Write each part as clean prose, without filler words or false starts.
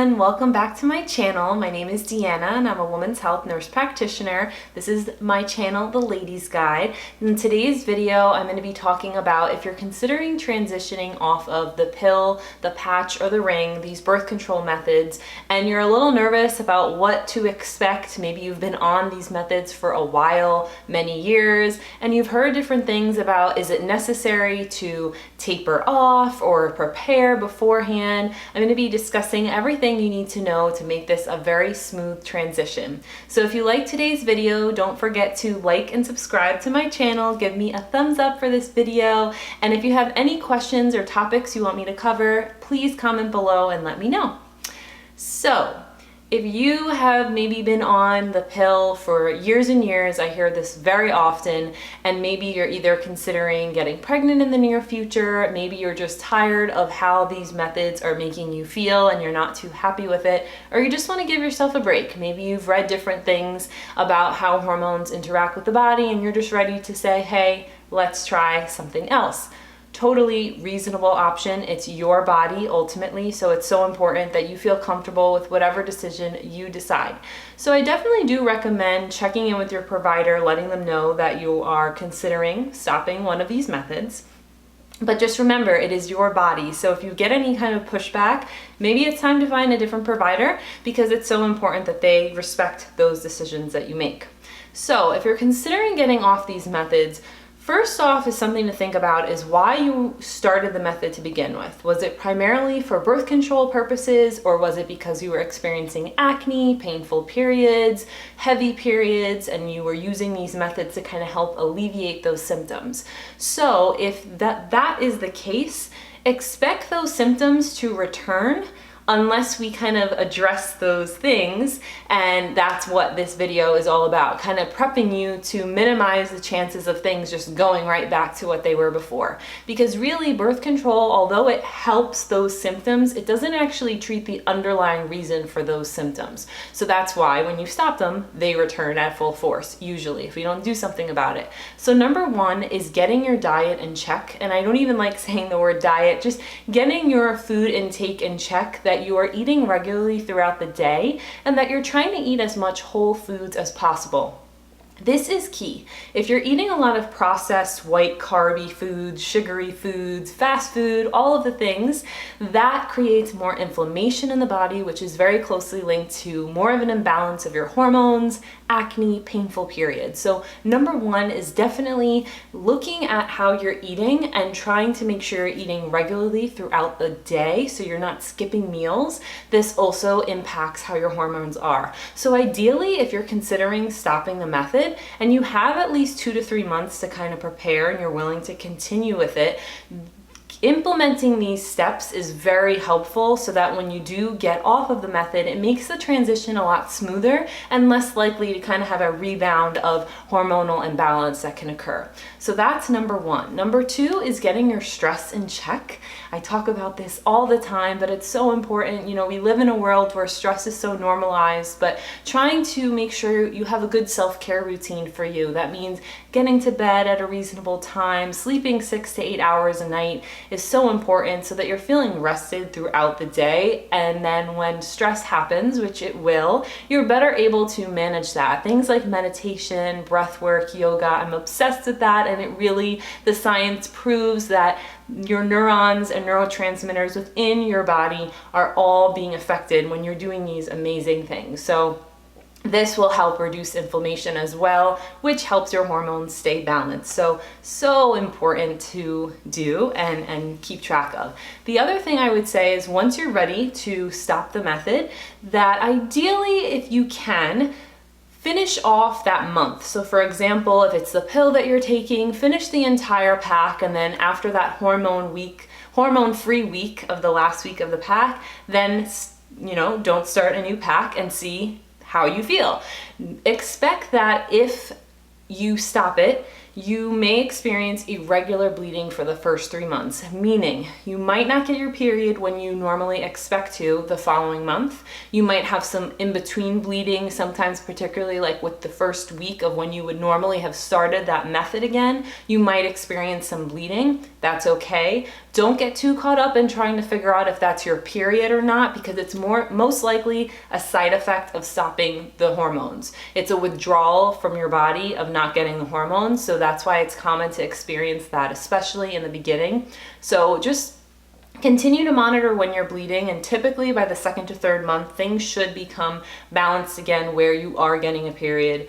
everyone, welcome back to my channel. My name is Deanna and I'm a women's health nurse practitioner. This is my channel, The Ladies Guide. In today's video, I'm going to be talking about if you're considering transitioning off of the pill, the patch, or the ring, these birth control methods, and you're a little nervous about what to expect. Maybe you've been on these methods for a while, many years, and you've heard different things about is it necessary to taper off or prepare beforehand. I'm going to be discussing everything you need to know to make this a very smooth transition. So if you like today's video, don't forget to like and subscribe to my channel, give me a thumbs up for this video, and if you have any questions or topics you want me to cover, please comment below and let me know. So, if you have maybe been on the pill for years and years, I hear this very often, and maybe you're either considering getting pregnant in the near future, maybe you're just tired of how these methods are making you feel and you're not too happy with it, or you just want to give yourself a break. Maybe you've read different things about how hormones interact with the body and you're just ready to say, hey, let's try something else. Totally reasonable option. It's your body ultimately, so it's so important that you feel comfortable with whatever decision you decide. So I definitely do recommend checking in with your provider, letting them know that you are considering stopping one of these methods. But just remember, it is your body. So if you get any kind of pushback, maybe it's time to find a different provider because it's so important that they respect those decisions that you make. So if you're considering getting off these methods, first off is something to think about is why you started the method to begin with. Was it primarily for birth control purposes, or was it because you were experiencing acne, painful periods, heavy periods, and you were using these methods to kind of help alleviate those symptoms? So if that is the case, expect those symptoms to return unless we kind of address those things, and that's what this video is all about, kind of prepping you to minimize the chances of things just going right back to what they were before. Because really, birth control, although it helps those symptoms, it doesn't actually treat the underlying reason for those symptoms. So that's why when you stop them, they return at full force, usually, if we don't do something about it. So number one is getting your diet in check, and I don't even like saying the word diet, just getting your food intake in check, that you are eating regularly throughout the day and that you're trying to eat as much whole foods as possible. This is key. If you're eating a lot of processed, white, carby foods, sugary foods, fast food, all of the things, that creates more inflammation in the body, which is very closely linked to more of an imbalance of your hormones, acne, painful periods. So number one is definitely looking at how you're eating and trying to make sure you're eating regularly throughout the day so you're not skipping meals. This also impacts how your hormones are. So ideally, if you're considering stopping the method, and you have at least 2 to 3 months to kind of prepare and you're willing to continue with it, implementing these steps is very helpful so that when you do get off of the method, it makes the transition a lot smoother and less likely to kind of have a rebound of hormonal imbalance that can occur. So that's number one. Number two is getting your stress in check. I talk about this all the time, but it's so important. You know, we live in a world where stress is so normalized, but trying to make sure you have a good self-care routine for you. That means getting to bed at a reasonable time, sleeping 6 to 8 hours a night is so important so that you're feeling rested throughout the day. And then when stress happens, which it will, you're better able to manage that. Things like meditation, breath work, yoga, I'm obsessed with that. And it really, the science proves that your neurons and neurotransmitters within your body are all being affected when you're doing these amazing things. So this will help reduce inflammation as well, which helps your hormones stay balanced. So important to do and keep track of. The other thing I would say is once you're ready to stop the method, that ideally, if you can, finish off that month. So for example, if it's the pill that you're taking, finish the entire pack, and then after that hormone-free week of the last week of the pack, then, you know, don't start a new pack and see how you feel. Expect that if you stop it, you may experience irregular bleeding for the first 3 months, meaning you might not get your period when you normally expect to the following month. You might have some in-between bleeding, sometimes particularly like with the first week of when you would normally have started that method again. You might experience some bleeding. That's okay. Don't get too caught up in trying to figure out if that's your period or not, because it's most likely a side effect of stopping the hormones. It's a withdrawal from your body of not getting the hormones, so that's why it's common to experience that, especially in the beginning. So just continue to monitor when you're bleeding, and typically by the 2nd to 3rd month, things should become balanced again where you are getting a period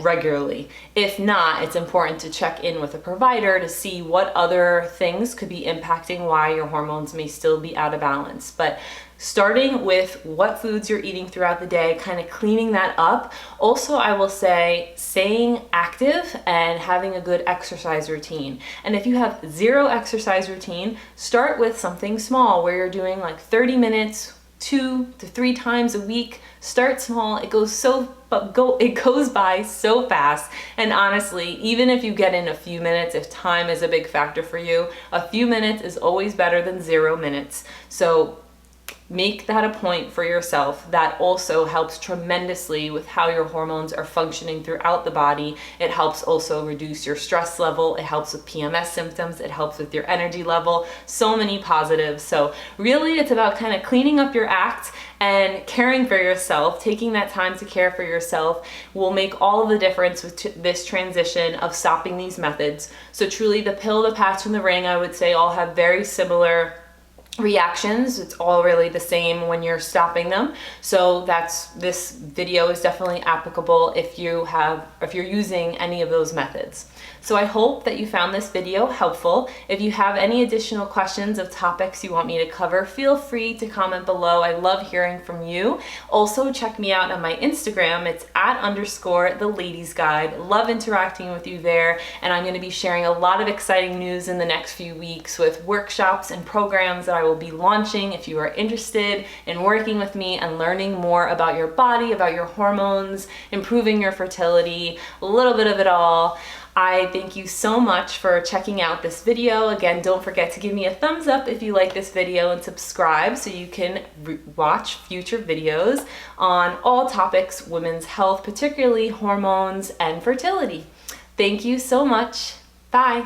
regularly. If not, it's important to check in with a provider to see what other things could be impacting why your hormones may still be out of balance. But starting with what foods you're eating throughout the day, kind of cleaning that up. Also, I will say staying active and having a good exercise routine. And if you have zero exercise routine, start with something small where you're doing like 30 minutes 2 to 3 times a week. Start small. It goes by so fast. And honestly, even if you get in a few minutes, if time is a big factor for you, a few minutes is always better than 0 minutes. So make that a point for yourself. That also helps tremendously with how your hormones are functioning throughout the body. It helps also reduce your stress level. It helps with PMS symptoms. It helps with your energy level. So many positives. So really, it's about kind of cleaning up your act and caring for yourself. Taking that time to care for yourself will make all of the difference with this transition of stopping these methods. So truly, the pill, the patch, and the ring, I would say all have very similar reactions. It's all really the same when you're stopping them. So this video is definitely applicable if you're using any of those methods. So I hope that you found this video helpful. If you have any additional questions of topics you want me to cover, feel free to comment below. I love hearing from you. Also, check me out on my Instagram. It's @_the-ladies-guide. Love interacting with you there. And I'm going to be sharing a lot of exciting news in the next few weeks with workshops and programs that I will be launching. If you are interested in working with me and learning more about your body, about your hormones, improving your fertility, a little bit of it all, I thank you so much for checking out this video. Again, don't forget to give me a thumbs up if you like this video and subscribe so you can watch future videos on all topics women's health, particularly hormones and fertility. Thank you so much. Bye.